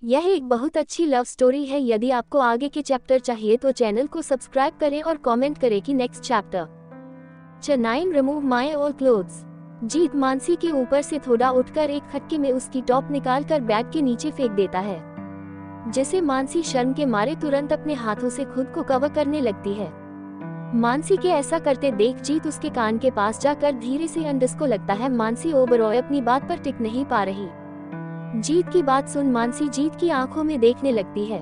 यह एक बहुत अच्छी लव स्टोरी है। यदि आपको आगे के चैप्टर चाहिए तो चैनल को सब्सक्राइब करें और कमेंट करें कि next chapter. Chennai remove my old clothes. जीत मानसी के ऊपर से थोड़ा उठकर एक खटके में उसकी टॉप निकालकर बैग के नीचे फेंक देता है, जिसे मानसी शर्म के मारे तुरंत अपने हाथों से खुद को कवर करने लगती है। मानसी के ऐसा करते देख जीत उसके कान के पास जाकर धीरे से अंडस को लगता है मानसी ओबरॉय अपनी बात पर टिक नहीं पा रही। जीत की बात सुन मानसी जीत की आंखों में देखने लगती है।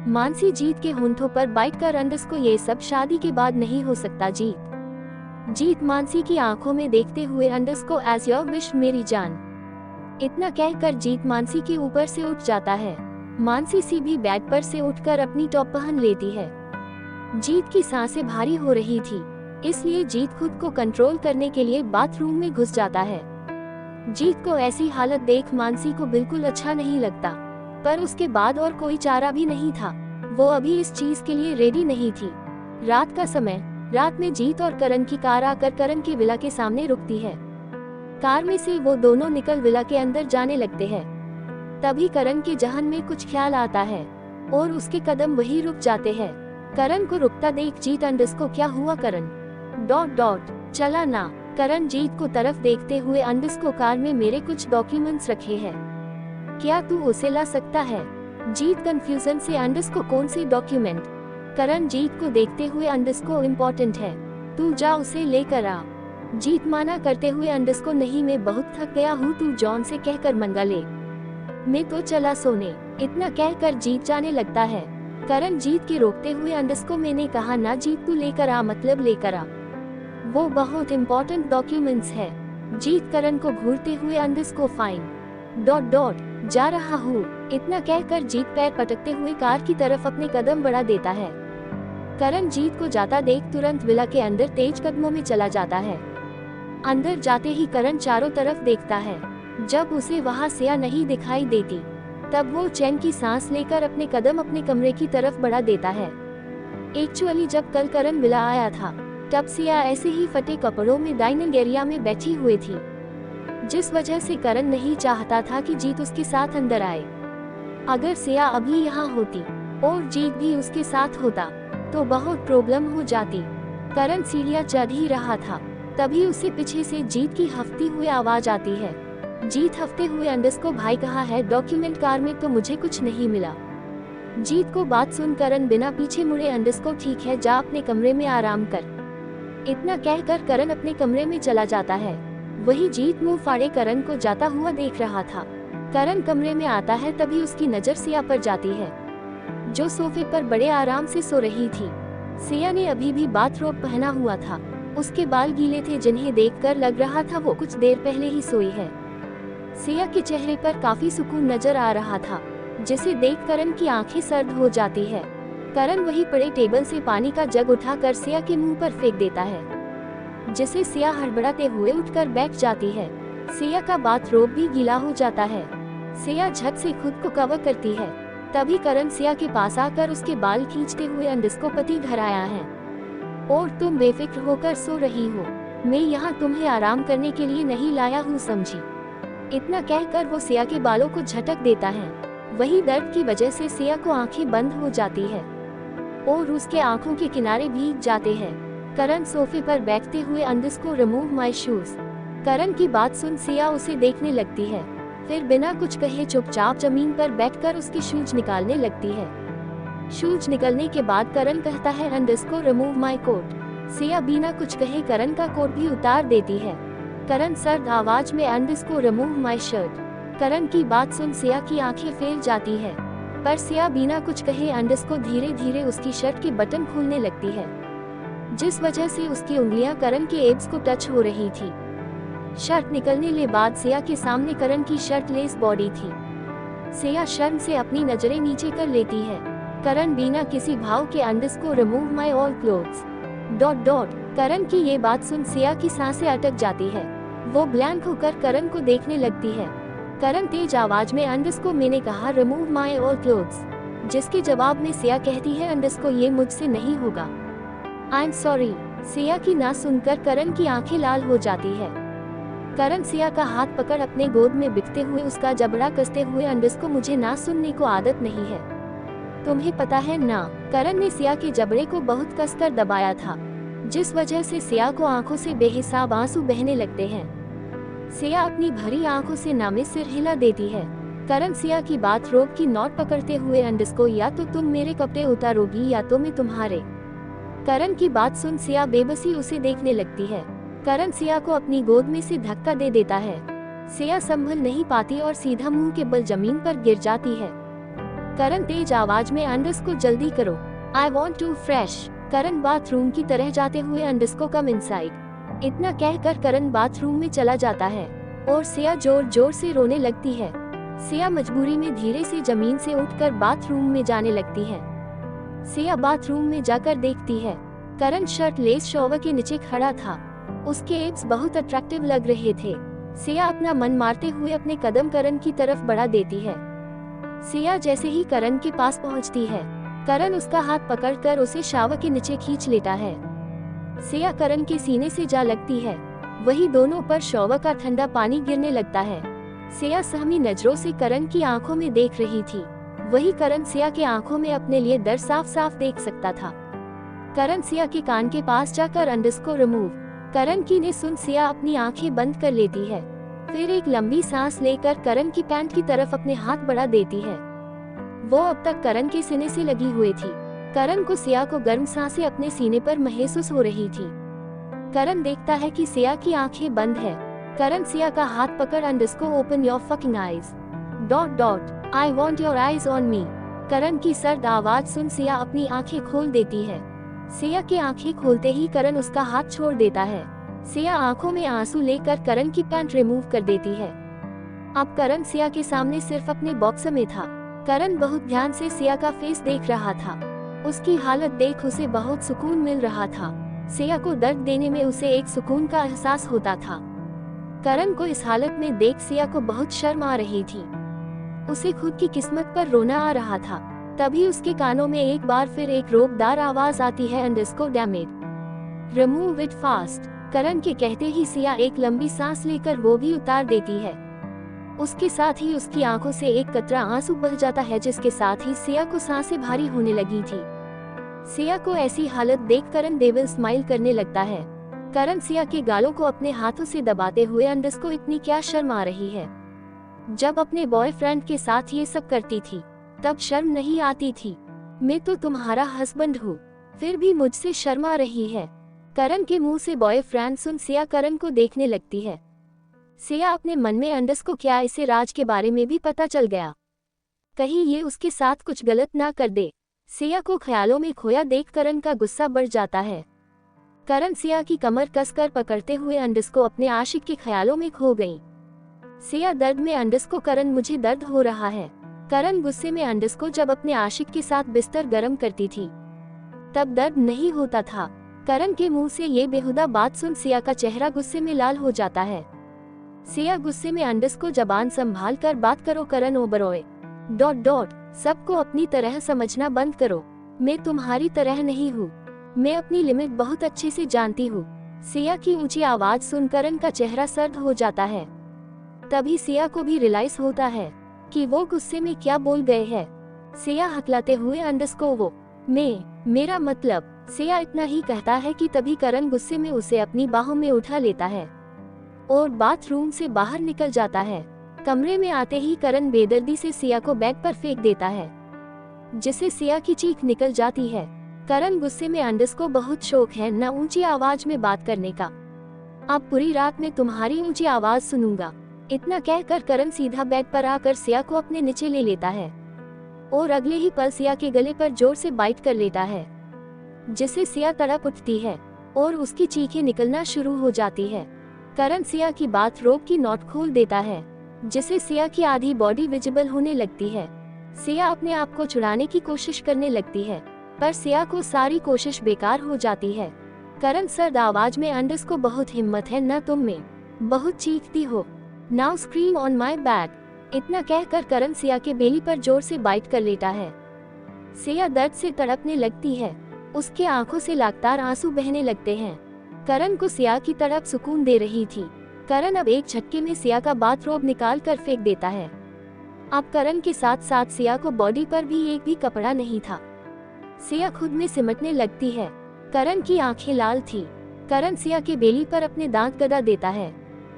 मानसी जीत के होंठों पर बाइट कर अंडस को ये सब शादी के बाद नहीं हो सकता। जीत मानसी की आंखों में देखते हुए अंडस को एज योर विश मेरी जान, इतना कहकर जीत मानसी के ऊपर से उठ जाता है। मानसी सीधी बेड पर से उठकर अपनी टॉप पहन लेती है। जीत की सांसें भारी हो रही थी, इसलिए जीत खुद को कंट्रोल करने के लिए बाथरूम में घुस जाता है। जीत को ऐसी हालत देख मानसी को बिल्कुल अच्छा नहीं लगता, पर उसके बाद और कोई चारा भी नहीं था। वो अभी इस चीज के लिए रेडी नहीं थी। रात का समय, रात में जीत और करण की कार आकर करण के विला के सामने रुकती है। कार में से वो दोनों निकल विला के अंदर जाने लगते हैं। तभी करण के जहन में कुछ ख्याल आता है और उसके कदम वहीं रुक जाते हैं। करण को रुकता देख जीत अंडस को क्या हुआ करण ... चला ना। करण जीत को तरफ देखते हुए अंडस को कार में मेरे कुछ डॉक्यूमेंट्स रखे हैं, क्या तू उसे ला सकता है? जीत कंफ्यूजन से अंडस को कौन से डॉक्यूमेंट? करण जीत को देखते हुए अंडस को इम्पोर्टेंट है, तू जा उसे लेकर आ। जीत माना करते हुए अंडस को नहीं मैं बहुत थक गया हूँ, तू जॉन से कहकर मंगा ले, मैं तो चला सोने। इतना कहकर जीत जाने लगता है। करण जीत के रोकते हुए अंडस को मैंने कहा ना जीत तू लेकर आ, मतलब लेकर आ, वो बहुत इम्पोर्टेंट डॉक्यूमेंट्स है। जीत करण को घूरते हुए अंडस को फाइन ... जा रहा हूँ। इतना कहकर जीत पैर पटकते हुए कार की तरफ अपने कदम बढ़ा देता है। करण जीत को जाता देख तुरंत विला के अंदर तेज कदमों में चला जाता है। अंदर जाते ही करण चारों तरफ देखता है। जब उसे वहाँ सिया नहीं दिखाई देती, तब वो चैन की सांस लेकर अपने कदम अपने कमरे की तरफ बढ़ा देता है। एक्चुअली जब कल करण विला आया था, तब सिया ऐसे ही फटे कपड़ों में डाइनिंग एरिया में बैठी हुई थी, जिस वजह से करण नहीं चाहता था कि जीत उसके साथ अंदर आए। अगर सिया अभी यहाँ होती और जीत भी उसके साथ होता तो बहुत प्रॉब्लम हो जाती। करण सीढ़ियाँ चढ़ ही रहा था, तभी उसे पीछे से जीत की हफ्ती हुई आवाज आती है। जीत हफ्ते हुए अंडस को भाई कहा है डॉक्यूमेंट कार में तो मुझे कुछ नहीं मिला। जीत को बात सुन करण बिना पीछे मुड़े अंडस को ठीक है जा अपने कमरे में आराम कर, इतना कहकर करण अपने कमरे में चला जाता है। वही जीत मुंह फाड़े करण को जाता हुआ देख रहा था। करण कमरे में आता है तभी उसकी नजर सिया पर जाती है, जो सोफे पर बड़े आराम से सो रही थी। सिया ने अभी भी बाथरोब पहना हुआ था, उसके बाल गीले थे जिन्हें देखकर लग रहा था वो कुछ देर पहले ही सोई है। सिया के चेहरे पर काफी सुकून नजर आ रहा था, जिसे देख करण की आंखें सर्द हो जाती है। करण वही पड़े टेबल से पानी का जग उठाकर सिया के मुंह पर फेंक देता है, जिसे सिया हड़बड़ाते हुए उठकर बैठ जाती है। सिया का बाथरोब भी गीला हो जाता है। सिया झट से खुद को कवर करती है। तभी करण सिया के पास आकर उसके बाल खींचते हुए अंडस को पति घर आया है और तुम बेफिक्र होकर सो रही हो, मैं यहाँ तुम्हें आराम करने के लिए नहीं लाया हूँ, समझी? इतना कहकर वो सिया के बालों को झटक देता है। वही दर्द की वजह से सिया को आंखें बंद हो जाती है और उसके आंखों के किनारे भीग जाते हैं। करण सोफे पर बैठते हुए अंडस को रिमूव माय शूज। करण की बात सुन सिया उसे देखने लगती है, फिर बिना कुछ कहे चुपचाप जमीन पर बैठकर उसके शूज निकालने लगती है। शूज निकलने के बाद करण कहता है अंडस को रिमूव माय कोट। सिया बिना कुछ कहे करण का कोट भी उतार देती है। करण सर्द आवाज में अंडस को रिमूव माय शर्ट। करण की बात सुन सिया की आंखें फैल जाती है, पर सिया बिना कुछ कहे अंडस को धीरे धीरे उसकी शर्ट के बटन खोलने लगती है, जिस वजह से उसकी उंगलियां करण के एब्स को टच हो रही थी। शर्ट निकलने के बाद सिया के सामने करण की शर्ट लेस बॉडी थी। सिया शर्म से अपनी नजरें नीचे कर लेती है। करण बिना किसी भाव के अंडस को रिमूव माय ऑल क्लोथ्स ... करण की ये बात सुन सिया की सांसें अटक जाती है। वो ब्लैंक होकर करण को देखने लगती है। करण तेज आवाज में अंडस को मैंने कहा रिमूव माय ऑल क्लोथ्स, जिसके जवाब में सिया कहती है अंडस को ये मुझसे नहीं होगा, आई एम सॉरी। सिया की ना सुनकर करण की आंखें लाल हो जाती है। करण सिया का हाथ पकड़ अपने गोद में बिकते हुए उसका जबड़ा कसते हुए, अंडस्को मुझे ना सुनने को आदत नहीं है, तुम्हें पता है ना। करण ने सिया के जबड़े को बहुत कसकर दबाया था, जिस वजह से सिया को आंखों से बेहिसाब आंसू बहने लगते हैं। सिया अपनी भरी आंखों से ना में सिर हिला देती है। करण सिया की बात रोब की नोट पकड़ते हुए, अंडस्को या तो तुम मेरे कपड़े उतारोगी या तो मैं तुम्हारे। करण की बात सुन सिया बेबसी उसे देखने लगती है। करण सिया को अपनी गोद में से धक्का दे देता है। सिया संभल नहीं पाती और सीधा मुंह के बल जमीन पर गिर जाती है। करण तेज आवाज में, अंडस्को जल्दी करो, I want to fresh. Karan bathroom की तरह जाते हुए, अंडस्को कम इनसाइड। इतना कहकर करण बाथरूम में चला जाता है और सिया जोर जोर से रोने लगती है। सिया मजबूरी में धीरे से जमीन से उठकर बाथरूम में जाने लगती है। सिया बाथरूम में जाकर देखती है, करण शर्टलेस शॉवर के नीचे खड़ा था। उसके एब्स बहुत अट्रैक्टिव लग रहे थे। सिया अपना मन मारते हुए अपने कदम करण की तरफ बढ़ा देती है। सिया जैसे ही करण के पास पहुंचती है, करण उसका हाथ पकड़कर उसे शावर के नीचे खींच लेता है। सिया करण के सीने से जा लगती है, वही दोनों पर शॉवर का ठंडा पानी गिरने लगता है। सिया सहमी नजरों से करण की आंखों में देख रही थी, वही करण सिया के आंखों में अपने लिए डर साफ साफ देख सकता था। करण सिया के कान के पास जाकर, अंडस्को रिमूव। करण की ने सुन सिया अपनी आंखें बंद कर लेती है, फिर एक लंबी सांस लेकर करण की पैंट की तरफ अपने हाथ बढ़ा देती है। वो अब तक करण के सीने से लगी हुई थी। करण को सिया को गर्म सांसें अपने सीने पर महसूस हो रही थी। करण देखता है कि सिया की आंखें बंद है। करण सिया का हाथ पकड़, underscore open your fucking eyes dot dot I want your eyes on me. Karan की सर्द आवाज सुन सिया अपनी आंखें खोल देती है। सिया की आंखें खोलते ही करण उसका हाथ छोड़ देता है। सिया आंखों में आंसू लेकर करण की पैंट रिमूव कर देती है। अब करण सिया के सामने सिर्फ अपने बॉक्स में था। करण बहुत ध्यान से सिया का फेस देख रहा था। उसकी हालत देख उसे बहुत सुकून मिल रहा था। सिया को दर्द देने में उसे एक सुकून का एहसास होता था। करण को इस हालत में देख सिया को बहुत शर्म आ रही थी। उसे खुद की किस्मत पर रोना आ रहा था। तभी उसके कानों में एक बार फिर एक रोबदार आवाज आती है, underscore damn it, remove it fast. Karan के कहते ही सिया एक लंबी सांस लेकर वो भी उतार देती है। उसके साथ ही उसकी आंखों से एक कतरा आंसू बह जाता है, जिसके साथ ही सिया को सांसें भारी होने लगी थी। सिया को ऐसी हालत देख करण डेविल स्माइल करने लगता है। करण सिया के गालों को अपने हाथों से दबाते हुए, अंडस्को इतनी क्या शर्म आ रही है? जब अपने बॉयफ्रेंड के साथ ये सब करती थी तब शर्म नहीं आती थी। मैं तो तुम्हारा हस्बैंड हूँ, फिर भी मुझसे शर्म आ रही है। करण के मुंह से बॉयफ्रेंड सुन सिया करण को देखने लगती है। सिया अपने मन में, अंडस्को क्या इसे राज के बारे में भी पता चल गया? कहीं ये उसके साथ कुछ गलत ना कर दे। सिया को ख्यालों में खोया देख करण का गुस्सा बढ़ जाता है। करण सिया की कमर कसकर पकड़ते हुए अंडस्को अपने आशिक के ख्यालों में खो गई। सिया दर्द में, अंडस्को करण मुझे दर्द हो रहा है। करण गुस्से में, अंडस्को जब अपने आशिक के साथ बिस्तर गर्म करती थी तब दर्द नहीं होता था। करण के मुंह से ये बेहुदा बात सुन सिया का चेहरा गुस्से में लाल हो जाता है। सिया गुस्से में, अंडस्को जबान संभाल कर बात करो करण ओबरॉय डॉट डॉट सबको अपनी तरह समझना बंद करो। मैं तुम्हारी तरह नहीं हूँ, मैं अपनी लिमिट बहुत अच्छे से जानती हूँ। सिया की ऊंची आवाज सुन करण का चेहरा सर्द हो जाता है। तभी सिया को भी रियलाइज होता है कि वो गुस्से में क्या बोल गए हैं। सिया हकलाते हुए, अंडस्को वो, मेरा मतलब। सिया इतना ही कहता है कि तभी करण गुस्से में उसे अपनी बाहों में उठा लेता है और बाथरूम से बाहर निकल जाता है। कमरे में आते ही करण बेदर्दी से सिया को बेड पर फेंक देता है, जिससे सिया की चीख निकल जाती है। करण गुस्से में, अंडस्को बहुत शौक है ना ऊंची आवाज में बात करने का, अब पूरी रात में तुम्हारी ऊंची आवाज सुनूंगा। इतना कहकर करण सीधा बेड पर आकर सिया को अपने नीचे ले लेता है और अगले ही पल सिया के गले पर जोर से बाइट कर लेता है, जिससे सिया तड़प उठती है और उसकी चीखें निकलना शुरू हो जाती है। करण सिया की बात रोक की नॉट खोल देता है, जिससे सिया की आधी बॉडी विजिबल होने लगती है। सिया अपने आप को छुड़ाने की कोशिश करने लगती है, पर सिया को सारी कोशिश बेकार हो जाती है। करण सर्द आवाज में, अंडस्को बहुत हिम्मत है ना तुम में, बहुत चीखती हो, now scream on my back. इतना कहकर करण सिया के बेली पर जोर से बाइट कर लेता है। सिया दर्द से तड़पने लगती है, उसके आंखों से लगातार आंसू बहने लगते हैं। करण को सिया की तड़प सुकून दे रही थी। करण अब एक झटके में सिया का बाथरोब निकाल कर फेंक देता है। अब करण के साथ साथ सिया को बॉडी पर भी एक भी कपड़ा नहीं था। सिया खुद में सिमटने लगती है। करण की आंखें लाल थी। करण सिया के बेली पर अपने दांत गदा देता है,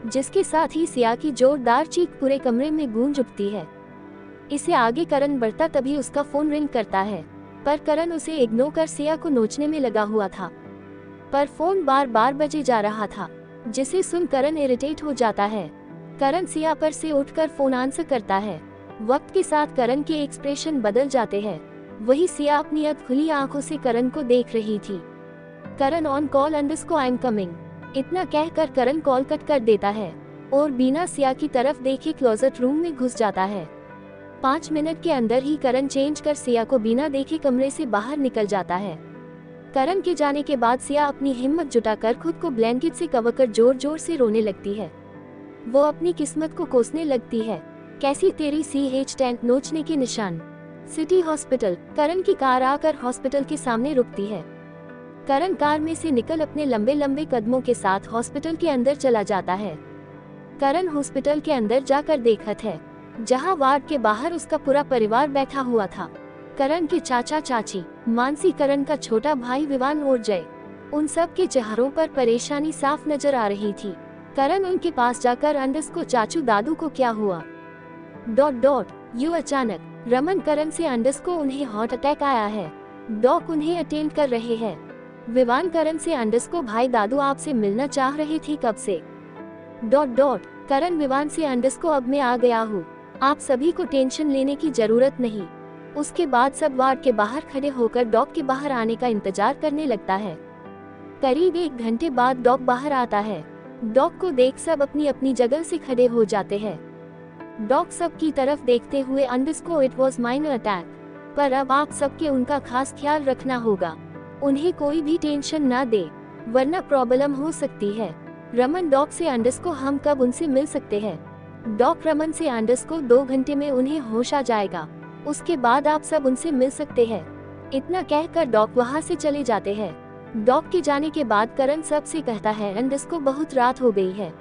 जिसके साथ ही सिया की जोरदार चीख पूरे कमरे में गूंज उठती है। इसे आगे करण बढ़ता तभी उसका फोन रिंग करता है, पर करण उसे इग्नोर कर सिया को नोचने में लगा हुआ था। पर फोन बार बार बजे जा रहा था, जिसे सुन करण इरिटेट हो जाता है। करण सिया पर से उठकर फोन आंसर करता है। वक्त के साथ करण के एक्सप्रेशन बदल जाते हैं। वही सिया अपनी अध खुली आंखों से करण को देख रही थी। Karan on call underscore I am coming, इतना कहकर करण कॉल कट कर देता है और बिना सिया की तरफ देखे क्लोजेट रूम में घुस जाता है। 5 मिनट के अंदर ही करण चेंज कर सिया को बिना देखे कमरे से बाहर निकल जाता है। करण के जाने के बाद सिया अपनी हिम्मत जुटाकर खुद को ब्लैंकेट से कवर कर जोर जोर से रोने लगती है। वो अपनी किस्मत को कोसने लगती है। कैसी तेरी CH10 नोचने के निशान। City hospital. करण की कार आकर हॉस्पिटल के सामने रुकती है। करण कार में से निकल अपने लंबे लंबे कदमों के साथ हॉस्पिटल के अंदर चला जाता है। करण हॉस्पिटल के अंदर जाकर देखत है, जहां वार्ड के बाहर उसका पूरा परिवार बैठा हुआ था। करण के चाचा चाची, मानसी, करण का छोटा भाई विवान और जय, उन सब के चेहरों पर परेशानी साफ नजर आ रही थी। करण उनके पास जाकर अंडरस्कोर चाचू दादू को क्या हुआ? ... यू अचानक। रमन करण से अंडरस्कोर उन्हें हार्ट अटैक आया है। डॉक उन्हें अटेंड कर रहे हैं। विवान करण से अंडरस्कोर भाई दादू आपसे मिलना चाह रहे थे कब से? ... करण विवान से अंडरस्कोर अब मैं आ गया हूँ, आप सभी को टेंशन लेने की जरूरत नहीं। उसके बाद सब वार्ड के बाहर खड़े होकर डॉग के बाहर आने का इंतजार करने लगता है। करीब 1 घंटे बाद डॉग बाहर आता है। डॉग को देख सब अपनी अपनी जगह से खड़े हो जाते हैं। डॉग सब की तरफ देखते हुए underscore it was minor attack, पर अब आप सबके उनका खास ख्याल रखना होगा। उन्हें कोई भी टेंशन ना दे, वरना प्रॉब्लम हो सकती है। रमन डॉग से अंडरस्कोर हम कब उनसे मिल सकते हैं? डॉग रमन से अंडरस्कोर 2 घंटे में उन्हें होश आ जाएगा, उसके बाद आप सब उनसे मिल सकते हैं। इतना कहकर डॉग वहां से चले जाते हैं। डॉग के जाने के बाद करण सब से कहता है अंडरस्कोर बहुत रात हो गई है,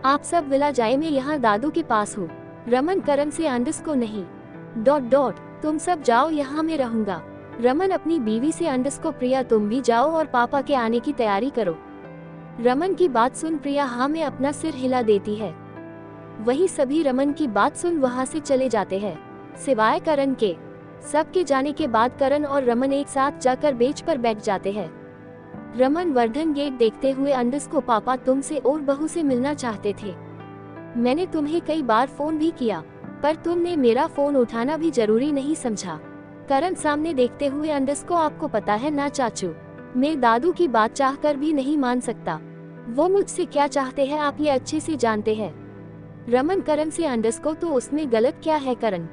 आप सब विला जाए, मैं यहाँ दादू के पास हूँ। रमन करण से अंडरस्कोर नहीं... तुम सब जाओ, यहाँ मैं रहूंगा। रमन अपनी बीवी से अंडरस्कोर प्रिया तुम भी जाओ और पापा के आने की तैयारी करो। रमन की बात सुन प्रिया हाँ में अपना सिर हिला देती है। वही सभी रमन की बात सुन वहां से चले जाते हैं, सिवाय करण के। सबके जाने के बाद करण और रमन एक साथ जाकर बेंच पर बैठ जाते हैं। रमन वर्धन गेट देखते हुए अंडरस्कोर पापा तुमसे और बहू से मिलना चाहते थे। मैंने तुम्हें कई बार फोन भी किया, पर तुमने मेरा फोन उठाना भी जरूरी नहीं समझा। करण सामने देखते हुए अंडरस्कोर आपको पता है ना चाचू, मैं दादू की बात चाहकर भी नहीं मान सकता। वो मुझसे क्या चाहते हैं आप ये अच्छे से जानते हैं। रमन करण से अंडरस्कोर तो उसमें गलत क्या है करण?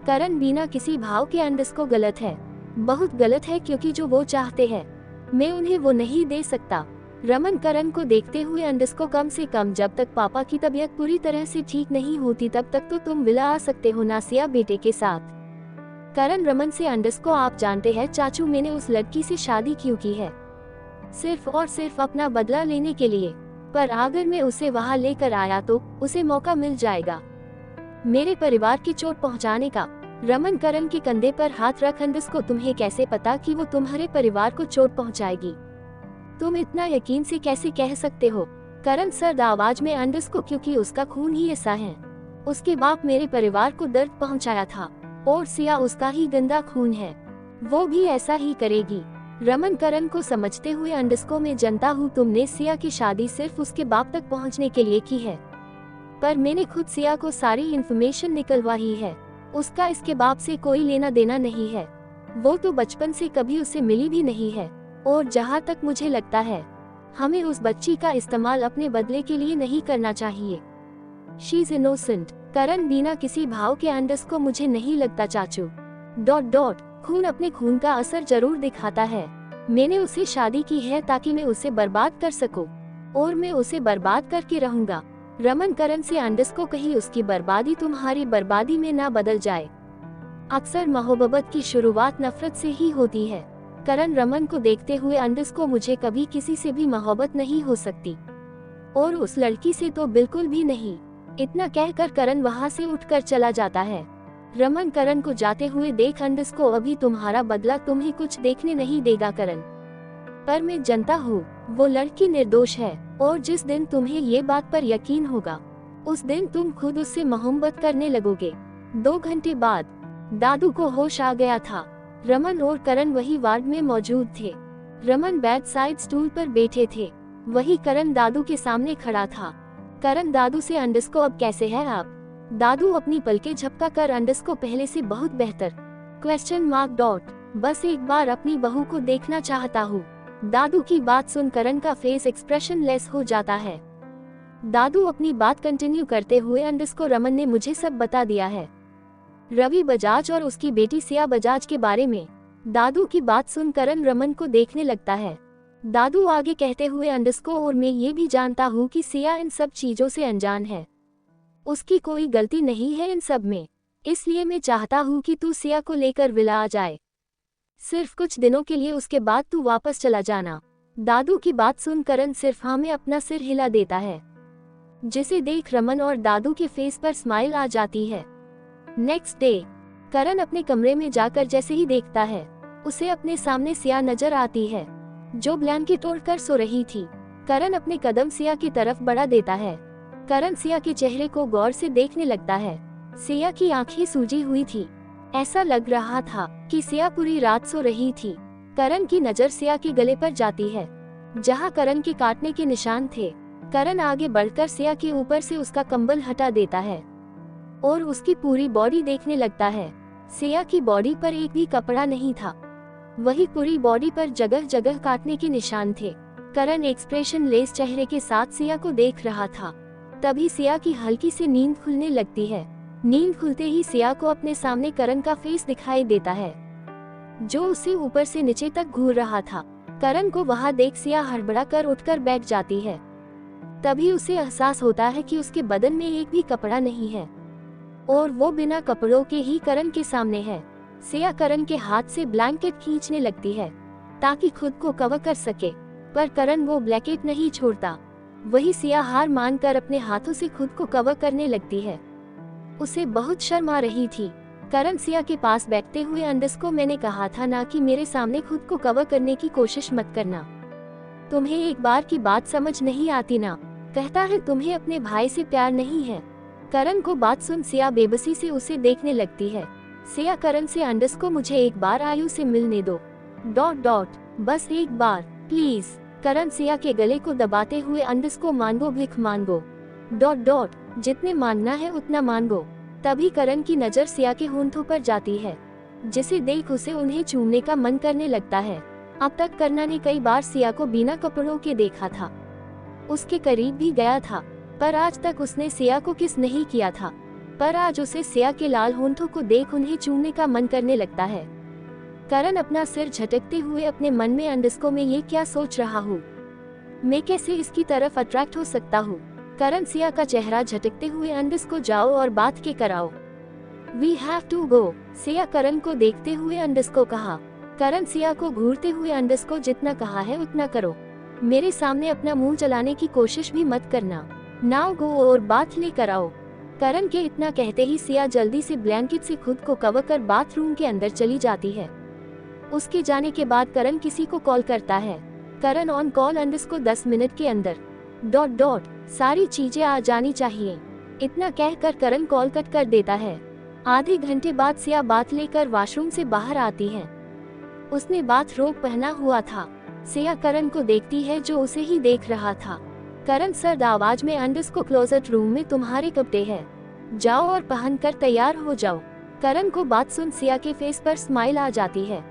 करण बिना किसी भाव के अंडरस्कोर गलत है, बहुत गलत है, क्योंकि जो वो चाहते हैं मैं उन्हें वो नहीं दे सकता। रमन करण को देखते हुए अंडरस्कोर कम से कम जब तक पापा की तबीयत पूरी तरह से ठीक नहीं होती तब तक तो तुम विला आ सकते हो ना सिया बेटे के साथ। करण रमन से अंडरस्कोर आप जानते हैं चाचू मैंने उस लड़की से शादी क्यों की है? सिर्फ और सिर्फ अपना बदला लेने के लिए, पर अगर मैं उसे वहां लेकर आया तो उसे मौका मिल जाएगा मेरे परिवार की चोट पहुंचाने का। रमन करण के कंधे पर हाथ रख अंडरस्कोर तुम्हें कैसे पता कि वो तुम्हारे परिवार को चोट पहुंचाएगी? तुम इतना यकीन से कैसे कह सकते हो? करण सर्द आवाज में अंडरस्कोर क्योंकि उसका खून ही ऐसा है। उसके बाप मेरे परिवार को दर्द पहुंचाया था और सिया उसका ही गंदा खून है, वो भी ऐसा ही करेगी। रमन करण को समझते हुए अंडरस्कोर मैं जानता हूँ तुमने सिया की शादी सिर्फ उसके बाप तक पहुँचने के लिए की है, पर मैंने खुद सिया को सारी इन्फॉर्मेशन निकलवाई है। उसका इसके बाप से कोई लेना देना नहीं है, वो तो बचपन से कभी उससे मिली भी नहीं है। और जहाँ तक मुझे लगता है हमें उस बच्ची का इस्तेमाल अपने बदले के लिए नहीं करना चाहिए। She is innocent. करण बिना किसी भाव के अंडरस्कोर मुझे नहीं लगता चाचू... खून अपने खून का असर जरूर दिखाता है। मैंने उससे शादी की है ताकि मैं उसे बर्बाद कर सकूं, और मैं उसे बर्बाद करके रहूंगा। रमन करण से अंडरस्कोर कहीं उसकी बर्बादी तुम्हारी बर्बादी में ना बदल जाए। अक्सर मोहब्बत की शुरुआत नफरत से ही होती है। करण रमन को देखते हुए अंडरस्कोर मुझे कभी किसी से भी मोहब्बत नहीं हो सकती। और उस लड़की से तो बिल्कुल भी नहीं। इतना कहकर करण वहाँ से उठकर चला जाता है। रमन करण को जाते हुए देख अंडरस्को अभी तुम्हारा बदला तुम्हें कुछ देखने नहीं देगा करण, पर मैं जानता हूँ वो लड़की निर्दोष है और जिस दिन तुम्हें ये बात पर यकीन होगा उस दिन तुम खुद उससे मोहब्बत करने लगोगे। 2 घंटे बाद दादू को होश आ गया था। रमन और करण वही वार्ड में मौजूद थे। रमन बेड साइड स्टूल पर बैठे थे, वही करण दादू के सामने खड़ा था। करण दादू से अंडरस्को अब कैसे है आप? दादू अपनी पलकें झपका कर अंडरस्को पहले से बहुत बेहतर ? बस एक बार अपनी बहू को देखना चाहता हूँ। दादू की बात सुन करण का फेस एक्सप्रेशन लेस हो जाता है। दादू अपनी बात कंटिन्यू करते हुए अंडरस्को रमन ने मुझे सब बता दिया है, रवि बजाज और उसकी बेटी सिया बजाज के बारे में। दादू की बात सुन करण रमन को देखने लगता है। दादू आगे कहते हुए अंडरस्को और मैं ये भी जानता हूँ कि सिया इन सब चीजों से अनजान है, उसकी कोई गलती नहीं है इन सब में, इसलिए मैं चाहता हूँ कि तू सिया को लेकर विला आ जाए, सिर्फ कुछ दिनों के लिए, उसके बाद तू वापस चला जाना। दादू की बात सुन करण सिर्फ हाँ में अपना सिर हिला देता है, जिसे देख रमन और दादू के फेस पर स्माइल आ जाती है। नेक्स्ट डे करण अपने कमरे में जाकर जैसे ही देखता है उसे अपने सामने सिया नजर आती है, जो ब्लैंकेट ओढ़कर सो रही थी। करण अपने कदम सिया की तरफ बढ़ा देता है। करण सिया के चेहरे को गौर से देखने लगता है। सिया की आंखें सूजी हुई थी, ऐसा लग रहा था कि सिया पूरी रात सो रही थी। करण की नजर सिया के गले पर जाती है, जहां करण के काटने के निशान थे। करण आगे बढ़कर सिया के ऊपर से उसका कंबल हटा देता है और उसकी पूरी बॉडी देखने लगता है। सिया की बॉडी पर एक भी कपड़ा नहीं था, वही पूरी बॉडी पर जगह जगह काटने के निशान थे। करण एक्सप्रेशन लेस चेहरे के साथ सिया को देख रहा था। तभी सिया की हल्की सी नींद खुलने लगती है। नींद खुलते ही सिया को अपने सामने करण का फेस दिखाई देता है, जो उसे ऊपर से नीचे तक घूर रहा था। करण को वहां देख सिया हड़बड़ा कर उठकर बैठ जाती है। तभी उसे एहसास होता है कि उसके बदन में एक भी कपड़ा नहीं है और वो बिना कपड़ों के ही करण के सामने है। सिया करण के हाथ से ब्लैंकेट खींचने लगती है ताकि खुद को कवर कर सके, पर करण वो ब्लैंकेट नहीं छोड़ता। वही सिया हार मानकर अपने हाथों से खुद को कवर करने लगती है। उसे बहुत शर्म आ रही थी। करण सिया के पास बैठते हुए अंडरस्को मैंने कहा था ना कि मेरे सामने खुद को कवर करने की कोशिश मत करना, तुम्हें एक बार की बात समझ नहीं आती ना, कहता है तुम्हें अपने भाई से प्यार नहीं है। करण को बात सुन सिया बेबसी से उसे देखने लगती है। सिया करण से अंडरस्को मुझे एक बार आयु से मिलने दो, बस एक बार प्लीज। करण सिया के गले को दबाते हुए अंडरस्को मांगो भिख मांगो, जितने मांगना है उतना मांगो। तभी करण की नजर सिया के होंठों पर जाती है, जिसे देख उसे उन्हें चूमने का मन करने लगता है। अब तक करण ने कई बार सिया को बिना कपड़ों के देखा था, उसके करीब भी गया था, पर आज तक उसने सिया को किस नहीं किया था। पर आज उसे सिया के लाल होंठों को देख उन्हें चूमने का मन करने लगता है। करण अपना सिर झटकते हुए अपने मन में अंडरस्को में ये क्या सोच रहा हूँ, मैं कैसे इसकी तरफ अट्रैक्ट हो सकता हूँ। करण सिया का चेहरा झटकते हुए अंडरस्को जाओ और बात के कराओ, we have to go. Siya Karan को देखते हुए अंडरस्को कहा। करण सिया को घूरते हुए अंडरस्को जितना कहा है उतना करो, मेरे सामने अपना मुंह चलाने की कोशिश भी मत करना, नाउ गो और बात ले कराओ। करण के इतना कहते ही सिया जल्दी से ब्लैंकेट से खुद को कवर कर बाथरूम के अंदर चली जाती है। उसके जाने के बाद करण किसी को कॉल करता है। करण ऑन कॉल अंडरस्को 10 मिनट के अंदर सारी चीजें आ जानी चाहिए। इतना कहकर करण कॉल कट कर देता है। आधे घंटे बाद सिया बात लेकर वॉशरूम से बाहर आती है। उसने बाथरोब पहना हुआ था। सिया करण को देखती है जो उसे ही देख रहा था। करण सर्द आवाज में अंडरस्को क्लोजेट रूम में तुम्हारे कपड़े हैं, जाओ और पहन कर तैयार हो जाओ। करण को बात सुन सिया के फेस पर स्माइल आ जाती है,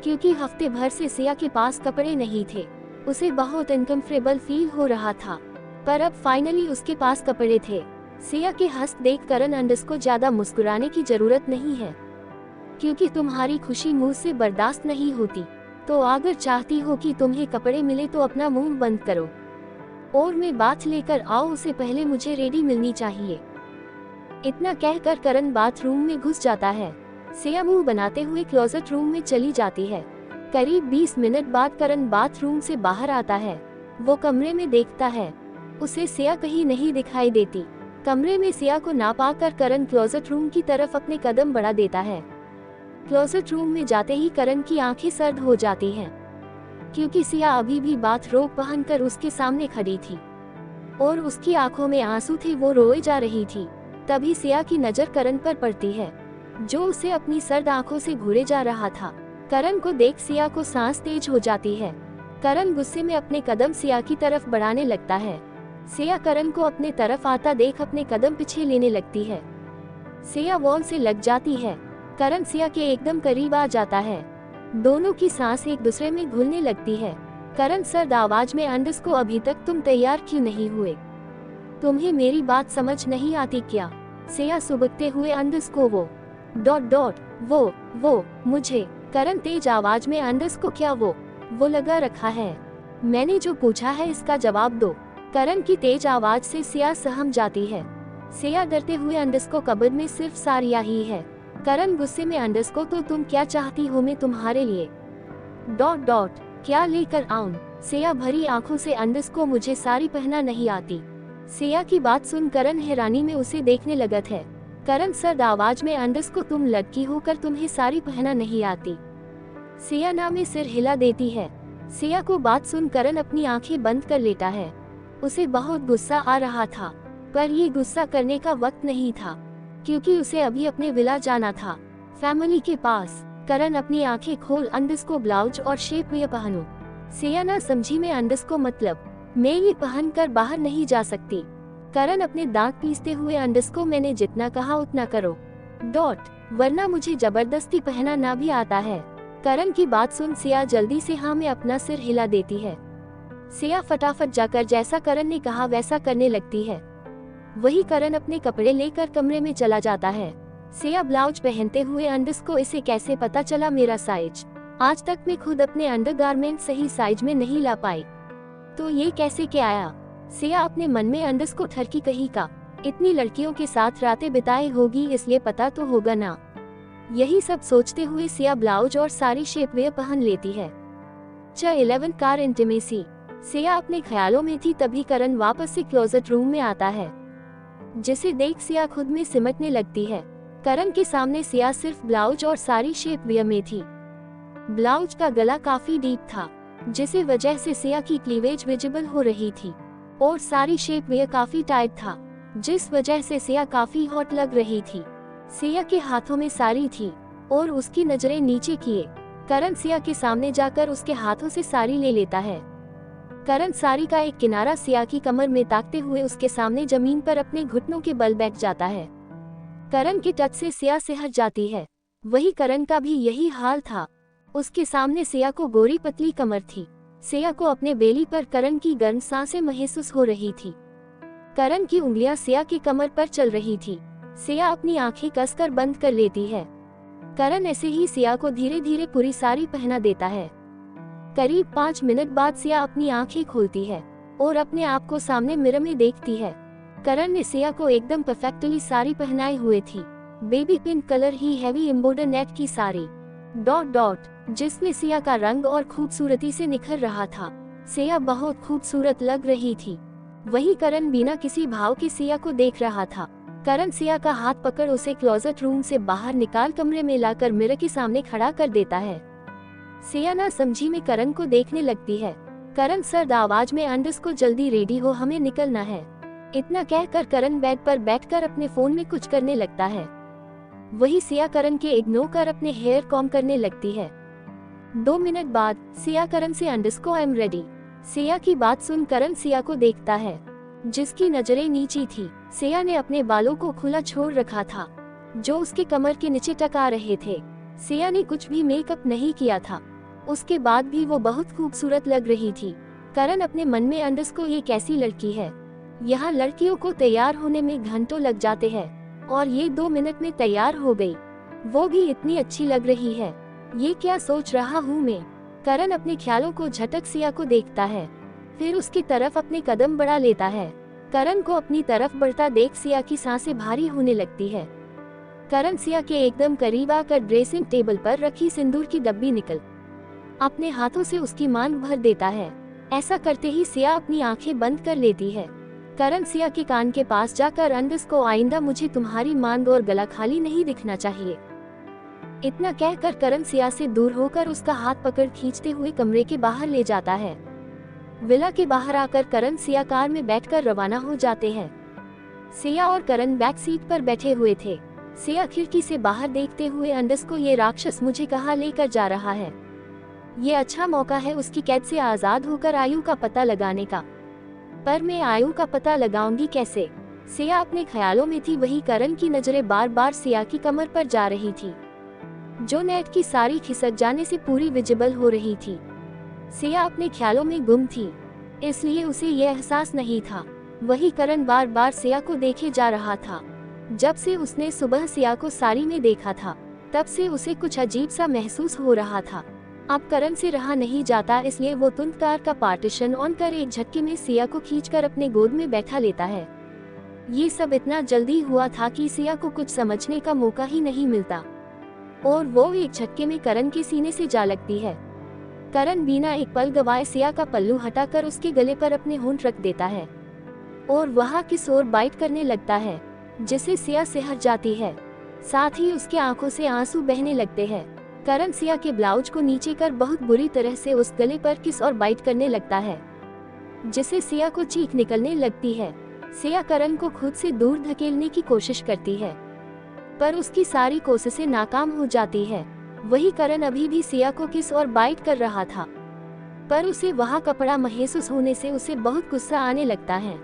क्योंकि हफ्ते भर से सिया के पास कपड़े नहीं थे। उसे बहुत अनकंफर्टेबल फील हो रहा था, पर अब फाइनली उसके पास कपड़े थे। सिया के हंस देख करण अंडरस्को ज्यादा मुस्कुराने की जरूरत नहीं है, क्योंकि तुम्हारी खुशी मुंह से बर्दाश्त नहीं होती, तो अगर चाहती हो कि तुम्हें कपड़े मिले तो अपना मुंह बंद करो और मैं बात लेकर आओ, उससे पहले मुझे रेडी मिलनी चाहिए। इतना कहकर करण बाथरूम में घुस जाता है। सिया मुंह बनाते हुए क्लोजेट रूम में चली जाती है। करीब 20 मिनट बाद करण बाथरूम से बाहर आता है। वो कमरे में देखता है उसे सिया कहीं नहीं दिखाई देती। कमरे में सिया को ना पाकर करण क्लोजेट रूम की तरफ अपने कदम बढ़ा देता है। क्लोजेट रूम में जाते ही करण की आंखें सर्द हो जाती हैं, क्योंकि सिया अभी भी बाथरोब पहनकर उसके सामने खड़ी थी और उसकी आंखों में आंसू थे, वो रोए जा रही थी। तभी सिया की नजर करण पर पड़ती है, जो उसे अपनी सर्द आंखों से घूरे जा रहा था। करण को देख सिया को सांस तेज हो जाती है। करण गुस्से में अपने कदम सिया की तरफ बढ़ाने लगता है। सिया करण को अपने तरफ आता देख अपने कदम पीछे लेने लगती है। सिया वॉल से लग जाती है। करण सिया के एकदम करीब आ जाता है। दोनों की सांस एक दूसरे में घुलने लगती है। करण सर्द आवाज में, अंडरस्को अभी तक तुम तैयार क्यों नहीं हुए? तुम्हें मेरी बात समझ नहीं आती क्या? सिया सुबकते हुए, अंडरस्को वो मुझे। करण तेज आवाज में, अंडरस्को क्या वो लगा रखा है? मैंने जो पूछा है इसका जवाब दो। करण की तेज आवाज से सिया सहम जाती है। सिया डरते हुए, अंडरस्को कबर्ड में सिर्फ सारिया ही है। करण गुस्से में, अंडरस्को तो तुम क्या चाहती हो मैं तुम्हारे लिए? क्या लेकर आऊं? सिया भरी आंखों से, अंडरस्को मुझे साड़ी पहना नहीं आती। सिया की बात सुन करण हैरानी में उसे देखने लगत है। करण सर्द आवाज में, अंडरस्को तुम लड़की होकर तुम्हें साड़ी पहना नहीं आती? सिया ना में सिर हिला देती है। सिया को बात सुन करण अपनी आंखें बंद कर लेता है। उसे बहुत गुस्सा आ रहा था, पर ये गुस्सा करने का वक्त नहीं था, क्योंकि उसे अभी अपने विला जाना था, फैमिली के पास। करण अपनी आंखें खोल, अंडरस्को ब्लाउज और शेप वेयर पहनो। सिया ना समझी में, अंडरस्को मतलब मैं ये पहन कर बाहर नहीं जा सकती। करण अपने दांत पीसते हुए, अंडरस्को मैंने जितना कहा उतना करो, वरना मुझे जबरदस्ती पहना ना भी आता है। करण की बात सुन सिया जल्दी से हाँ में अपना सिर हिला देती है। सिया फटाफट जाकर जैसा करण ने कहा वैसा करने लगती है। वही करण अपने कपड़े लेकर कमरे में चला जाता है। सिया ब्लाउज पहनते हुए, अंडरस्को इसे कैसे पता चला मेरा साइज? आज तक मैं खुद अपने अंडरगारमेंट सही साइज में नहीं ला पाई, तो ये कैसे क्या आया? सिया अपने मन में, अंडरस्को ठरकी कही का, इतनी लड़कियों के साथ रातें बिताई होगी इसलिए पता तो होगा ना। यही सब सोचते हुए सिया ब्लाउज और सारी शेप वेयर पहन लेती है। 11 कार इंटीमेसी। सिया अपने ख्यालों में थी, तभी करण वापस से क्लोजेट रूम में आता है, जिसे देख सिया खुद में सिमटने लगती है। करण के सामने सिया सिर्फ ब्लाउज और सारी शेप वेयर में थी। ब्लाउज का गला काफी डीप था, जिसे वजह से सिया की क्लीवेज विजिबल हो रही थी, और सारी शेप वेयर काफी टाइट था, जिस वजह से सिया काफी हॉट लग रही थी। सिया के हाथों में साड़ी थी और उसकी नजरें नीचे किए करण सिया के सामने जाकर उसके हाथों से साड़ी ले लेता है। करण साड़ी का एक किनारा सिया की कमर में ताकते हुए उसके सामने जमीन पर अपने घुटनों के बल बैठ जाता है। करण के टच से सिया सिहर जाती है। वही करण का भी यही हाल था। उसके सामने सिया को गोरी पतली कमर थी। सिया को अपने बेली पर करण की गर्म सांसें महसूस हो रही थी। करण की उंगलियां सिया की कमर पर चल रही थी। सिया अपनी आंखें कसकर बंद कर लेती है। करण ऐसे ही सिया को धीरे धीरे पूरी साड़ी पहना देता है। करीब 5 मिनट बाद सिया अपनी आंखें खोलती है और अपने आप को सामने मिरर में देखती है। करण ने सिया को एकदम परफेक्टली साड़ी पहनाई हुए थी। बेबी पिंक कलर ही हैवी एम्ब्रॉयडर नेट की साड़ी जिसमें सिया का रंग और खूबसूरती से निखर रहा था। सिया बहुत खूबसूरत लग रही थी। वही करण बिना किसी भाव के सिया को देख रहा था। करण सिया का हाथ पकड़ उसे क्लोजेट रूम से बाहर निकाल कमरे में लाकर मिरर के सामने खड़ा कर देता है। सिया ना समझी में करण को देखने लगती है। करण सर्द आवाज में, अंडरस्को जल्दी रेडी हो, हमें निकलना है। इतना कहकर करण बेड पर बैठकर अपने फोन में कुछ करने लगता है। वही सिया करण के इग्नोर कर अपने हेयर कॉम करने लगती है। 2 मिनट बाद सिया करण से, अंडरस्को आई एम रेडी। सिया की बात सुन करण सिया को देखता है, जिसकी नजरें नीची थी। सिया ने अपने बालों को खुला छोड़ रखा था, जो उसके कमर के नीचे टका रहे थे। सिया ने कुछ भी मेकअप नहीं किया था। उसके बाद भी वो बहुत खूबसूरत लग रही थी। करण अपने मन में, अंडरस्को ये कैसी लड़की है? यहाँ लड़कियों को तैयार होने में घंटों लग जाते हैं और ये 2 मिनट में तैयार हो गई, वो भी इतनी अच्छी लग रही है। ये क्या सोच रहा हूँ मैं? करण अपने ख्यालों को झटक सिया को देखता है, फिर उसकी तरफ अपने कदम बढ़ा लेता है। करण को अपनी तरफ बढ़ता देख सिया की सांसें भारी होने लगती है। करण सिया के एकदम करीब आकर ड्रेसिंग टेबल पर रखी सिंदूर की डब्बी निकल अपने हाथों से उसकी मांग भर देता है। ऐसा करते ही सिया अपनी आंखें बंद कर लेती है। करण सिया के कान के पास जाकर अंडस को आइंदा मुझे तुम्हारी मांग और गला खाली नहीं दिखना चाहिए। इतना कहकर करण सिया से दूर होकर उसका हाथ पकड़ खींचते हुए कमरे के बाहर ले जाता है। विला के बाहर आकर करण सिया कार में बैठकर रवाना हो जाते हैं। सिया और करण बैक सीट पर बैठे हुए थे। सिया खिड़की से बाहर देखते हुए अंडस को ये राक्षस मुझे कहाँ लेकर जा रहा है। ये अच्छा मौका है उसकी कैद से आजाद होकर आयु का पता लगाने का। पर मैं आयु का पता लगाऊंगी कैसे? सिया अपने ख्यालों में थी। वही करण की नजरें बार बार सिया की कमर पर जा रही थी, जो नेट की सारी खिसक जाने से पूरी विजिबल हो रही थी। सिया अपने ख्यालों में गुम थी, इसलिए उसे यह एहसास नहीं था। वही करण बार बार सिया को देखे जा रहा था। जब से उसने सुबह सिया को साड़ी में देखा था, तब से उसे कुछ अजीब सा महसूस हो रहा था। अब करण से रहा नहीं जाता, इसलिए वो तुरंत कार का पार्टीशन ऑन कर एक झटके में सिया को खींचकर अपने गोद में बैठा लेता है। ये सब इतना जल्दी हुआ था कि सिया को कुछ समझने का मौका ही नहीं मिलता, और वो एक झटके में करण के सीने से जा लगती है। करण बिना एक पल गवाए सिया का पल्लू हटाकर उसके गले पर अपने होंठ रख देता है और वहां किस और बाइट करने लगता है, जिसे सिया सिहर जाती है। साथ ही उसके आंखों से आंसू बहने लगते हैं। करण सिया के ब्लाउज को नीचे कर बहुत बुरी तरह से उस गले पर किस और बाइट करने लगता है, जिसे सिया को चीख निकलने लगती है। सिया करण को खुद से दूर धकेलने की कोशिश करती है, पर उसकी सारी कोशिशें नाकाम हो जाती है। वही करण अभी भी सिया को किस और बाइट कर रहा था, पर उसे वहां कपड़ा महसूस होने से उसे बहुत गुस्सा आने लगता है,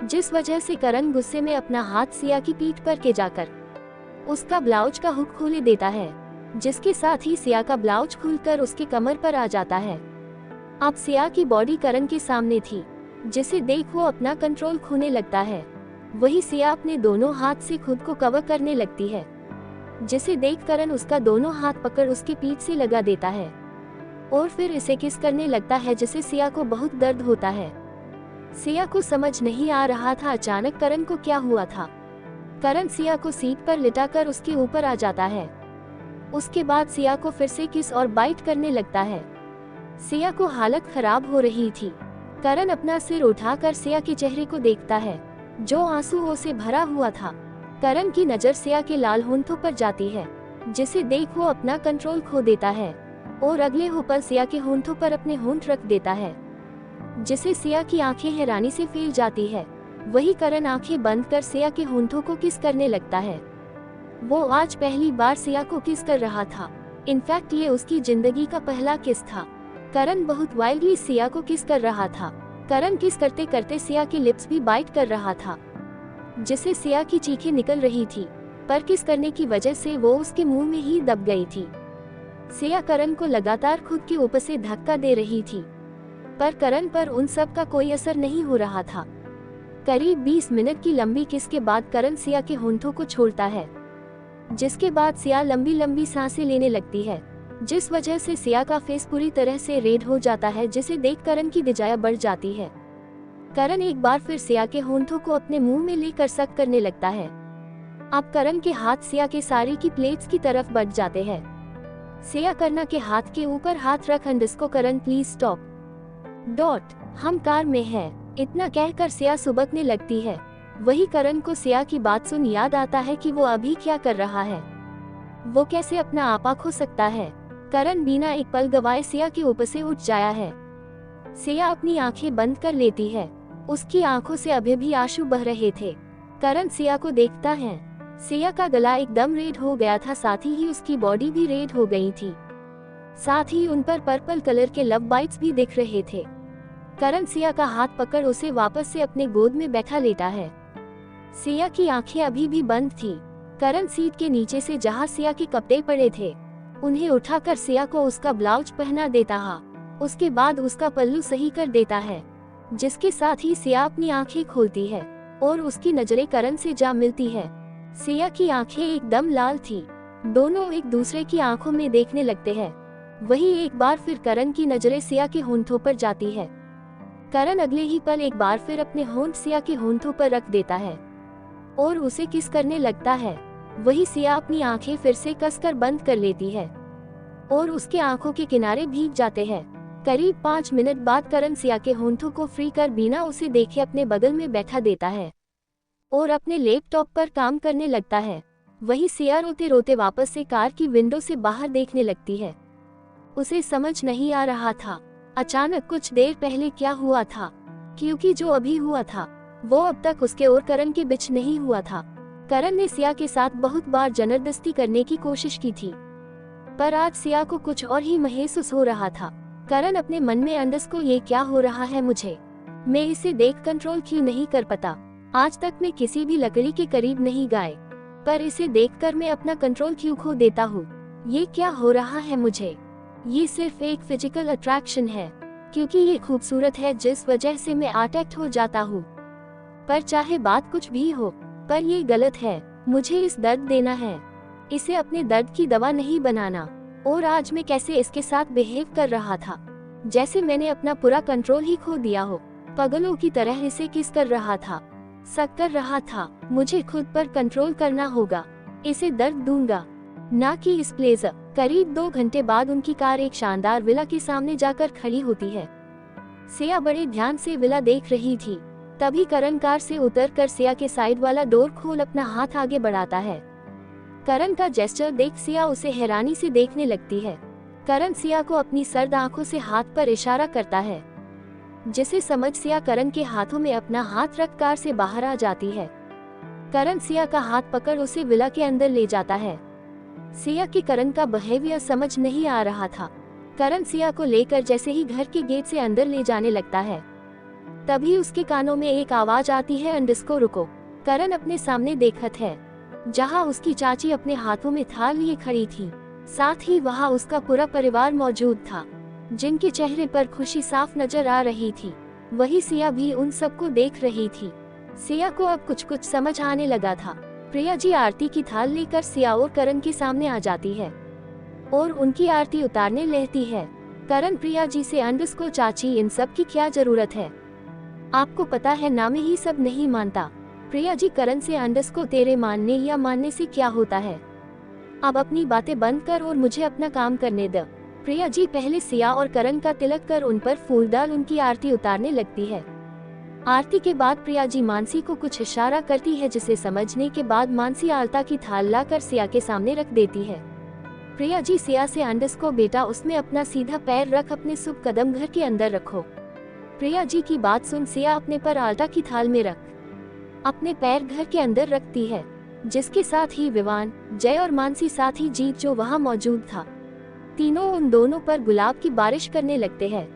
जिस वजह से करण गुस्से में अपना हाथ सिया की पीठ पर के जाकर उसका ब्लाउज का हुक खोले देता है, जिसके साथ ही सिया का ब्लाउज खुलकर उसके कमर पर आ जाता है। अब सिया की बॉडी करण के सामने थी, जिसे देख वो अपना कंट्रोल खोने लगता है। वही सिया अपने दोनों हाथ से खुद को कवर करने लगती है, जिसे देख करण उसका दोनों हाथ पकड़ उसके पीठ से लगा देता है और फिर इसे किस करने लगता है, जिसे सिया को बहुत दर्द होता है। सिया को समझ नहीं आ रहा था अचानक करण को क्या हुआ था। करण सिया को सीट पर लिटाकर उसके ऊपर आ जाता है। उसके बाद सिया को फिर से किस और बाइट करने लगता है। सिया को हालत खराब हो रही थी। करण अपना सिर उठाकर सिया के चेहरे को देखता है, जो आंसुओं से भरा हुआ था। करण की नजर सिया के लाल होंठों पर जाती है, जिसे देख वो अपना कंट्रोल खो देता है और अगले होपर सिया के होंठों पर अपने होंठ रख देता है, जिसे सिया की आंखें हैरानी से फैल जाती है। वही करण आंखें बंद कर सिया के होंठों को किस करने लगता है। वो आज पहली बार सिया को किस कर रहा था। इनफैक्ट ये उसकी जिंदगी का पहला किस था। करण बहुत वाइल्डली सिया को किस कर रहा था। करण किस करते करते सिया के लिप्स भी बाइट कर रहा था, जिसे सिया की चीखें निकल रही थी, पर किस करने की वजह से वो उसके मुंह में ही दब गई थी। सिया करण को लगातार खुद के ऊपर से धक्का दे रही थी, पर करण पर उन सब का कोई असर नहीं हो रहा था। करीब 20 मिनट की लंबी किस के बाद करण सिया के होंठों को छोड़ता है, जिसके बाद सिया लंबी लंबी सांसें लेने लगती है, जिस वजह से सिया का फेस पूरी तरह से रेड हो जाता है, जिसे देख करण की दिजाया बढ़ जाती है। करण एक बार फिर सिया के होंठों को अपने मुंह में लेकर सक करने लगता है। अब करण के हाथ सिया के साड़ी की प्लेट्स की तरफ बढ़ जाते हैं। सिया करना के हाथ के ऊपर हाथ रख अंडस्को करण प्लीज स्टॉप डॉट हम कार में है, इतना कहकर सिया सुबकने लगती है। वही करण को सिया की बात सुन याद आता है कि वो अभी क्या कर रहा है। वो कैसे अपना आपा खो सकता है। करण बिना एक पल गवाए सिया के ऊपर से उठ जाया है। सिया अपनी आंखें बंद कर लेती है। उसकी आंखों से अभी भी आंसू बह रहे थे। करण सिया को देखता है। सिया का गला एकदम रेड हो गया था, साथ ही उसकी बॉडी भी रेड हो गई थी। साथ ही उन पर पर्पल कलर के लव बाइट्स भी दिख रहे थे। करण सिया का हाथ पकड़ उसे वापस से अपने गोद में बैठा लेता है। सिया की आंखें अभी भी बंद थी। करण सीट के नीचे से जहां सिया के कपड़े पड़े थे, उन्हें उठाकर सिया को उसका ब्लाउज पहना देता है। उसके बाद उसका पल्लू सही कर देता है, जिसके साथ ही सिया अपनी आंखें खोलती है और उसकी नजरें करण से जा मिलती है। सिया की आंखें एकदम लाल थी। दोनों एक दूसरे की आंखों में देखने लगते हैं। वही एक बार फिर करण की नजरें सिया के होंठों पर जाती है। करण अगले ही पल एक बार फिर अपने होंठ सिया के होंठों पर रख देता है और उसे किस करने लगता है। वही सिया अपनी आंखें फिर से कसकर बंद कर लेती है और उसके आंखों के किनारे भीग जाते हैं। करीब 5 मिनट बाद करण सिया के होंठों को फ्री कर बिना उसे देखे अपने बगल में बैठा देता है और अपने लैपटॉप पर काम करने लगता है। वही सिया रोते रोते वापस से कार की विंडो से बाहर देखने लगती है। उसे समझ नहीं आ रहा था अचानक कुछ देर पहले क्या हुआ था, क्योंकि जो अभी हुआ था वो अब तक उसके और करण के बीच नहीं हुआ था। करण ने सिया के साथ बहुत बार जबरदस्ती करने की कोशिश की थी, पर आज सिया को कुछ और ही महसूस हो रहा था। करण अपने मन में अंदर को ये क्या हो रहा है मुझे, मैं इसे देख कंट्रोल क्यों नहीं कर पाता। आज तक मैं किसी भी लकड़ी के करीब नहीं गया, पर इसे देखकर मैं अपना कंट्रोल क्यों खो देता हूँ। ये क्या हो रहा है मुझे। ये सिर्फ एक फिजिकल अट्रैक्शन है, क्योंकि ये खूबसूरत है जिस वजह से मैं अट्रैक्ट हो जाता हूँ। पर चाहे बात कुछ भी हो, पर ये गलत है। मुझे इस दर्द देना है, इसे अपने दर्द की दवा नहीं बनाना। और आज मैं कैसे इसके साथ बिहेव कर रहा था, जैसे मैंने अपना पूरा कंट्रोल ही खो दिया हो। पागलों की तरह इसे किस कर रहा था, शक कर रहा था। मुझे खुद पर कंट्रोल करना होगा, इसे दर्द दूंगा, ना कि इस प्लेजर। करीब 2 घंटे बाद उनकी कार एक शानदार विला के सामने जाकर खड़ी होती है। सिया बड़े ध्यान से विला देख रही थी। तभी करण कार से उतरकर सिया के साइड वाला डोर खोल अपना हाथ आगे बढ़ाता है। करण का जेस्चर देख सिया उसे हैरानी से देखने लगती है। करण सिया को अपनी सर्द आंखों से हाथ पर इशारा करता है, जिसे समझ सिया करण के हाथों में अपना हाथ रख कार से बाहर आ जाती है। करण सिया का हाथ पकड़ उसे विला के अंदर ले जाता है। सिया की करण का बिहेवियर समझ नहीं आ रहा था। करण सिया को लेकर जैसे ही घर के गेट से अंदर ले जाने लगता है, तभी उसके कानों में एक आवाज आती है, अंडस्को रुको। करण अपने सामने देखत है, जहां उसकी चाची अपने हाथों में थाल लिए खड़ी थी। साथ ही वहां उसका पूरा परिवार मौजूद था, जिनके चेहरे पर खुशी साफ नजर आ रही थी। वही सिया भी उन सबको देख रही थी। सिया को अब कुछ कुछ समझ आने लगा था। प्रिया जी आरती की थाल लेकर सिया और करण के सामने आ जाती है और उनकी आरती उतारने लगती है। करण प्रिया जी से, अंडस्को चाची इन सब की क्या जरूरत है, आपको पता है ना मैं ही सब नहीं मानता। प्रिया जी करण से, अंडस्को तेरे मानने या मानने से क्या होता है, अब अपनी बातें बंद कर और मुझे अपना काम करने दे। प्रिया जी पहले सिया और करण का तिलक कर उन पर फूल डाल उनकी आरती उतारने लगती है। आरती के बाद प्रिया जी मानसी को कुछ इशारा करती है, जिसे समझने के बाद मानसी आलता की थाल लाकर सिया के सामने रख देती है। प्रिया जी सिया से, अंडस्को बेटा उसमें अपना सीधा पैर रख अपने शुभ कदम घर के अंदर रखो। प्रिया जी की बात सुन सिया अपने पर आलता की थाल में रख अपने पैर घर के अंदर रखती है, जिसके साथ ही विवान, जय और मानसी साथ ही जीत जो वहां मौजूद था, तीनों उन दोनों पर गुलाब की बारिश करने लगते हैं।